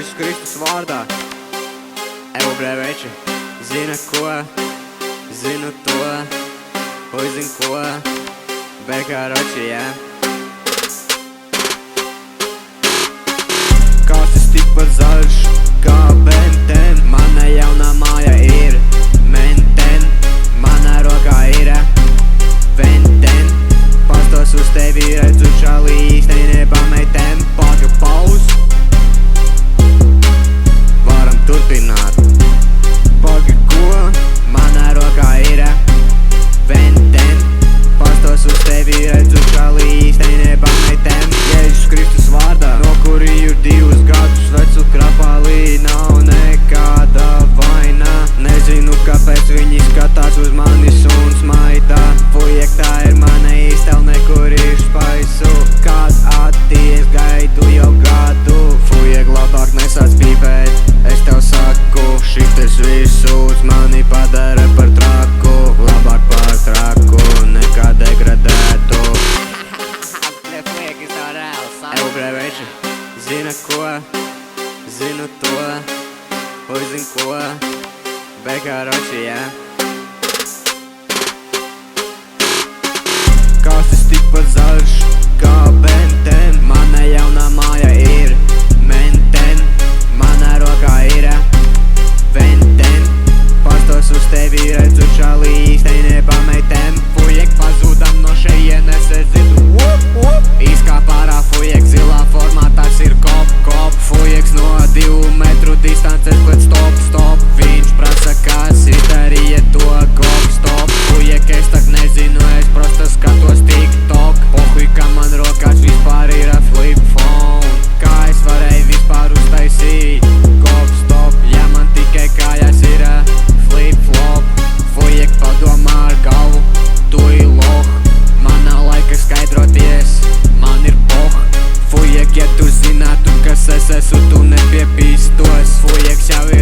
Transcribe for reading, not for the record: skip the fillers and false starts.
Jēzus Kristus vārdā. Evo breveči, zina ko, zinu to, uzzin ko, bekaroči, Kāsas tikpat zaļš, kā benten, mana jaunā māja ir menten, manā rokā ir venten, pastos uz tevi redzu šalī īstai nepameitem, paga pauz, varam turpināt, paga ko, manā rokā ir venten, pastos uz tevi redzu šalī īstai nepameitem, Jēzus Kristus vārdā, no kuriju 2 gadus vecu krapālī nav nekāda vaina. Nezinu, kāpēc viņi skatās uz manis un smaida. Fujek, tā ir mana īstelne, kur izspaisu. Kad atties gaidu jau gadu. Fujek, labāk nesāc pīpēt, es tev saku. Šitas visus mani padara par traku. Labāk par traku, nekā degradētu. Evo breveči, zina ko, zinu to, uzzin ko, bekaroči, Kāsas tikpat zaļš, kā benten, mana jaunā māja ir menten, manā rokā ir venten, pastos uz tevi redzu šalī īstai nepameitem, fujek, pazūdam no šejienes, es dzirdu, Izkāp ārā fujek, zilā formā, tas ir kop, fujeks no 2 metru distances, klet stop, viņš prasa, kas izdarīja to stop, fujek, es tak nezinu, es prosta skatos TikTok, pohuj, ka man rokās vispār ir flip phone, kā es varēju vispār uztaisīt, stop, ja man tikai kājās ir flip flop, fujek, padomā ar galvu, tu ir loh, man nav laika skaidroties, man ir poh, fujek, ja tu zinātu, kas es esmu, tu nepiepīstos, fujeks jau ir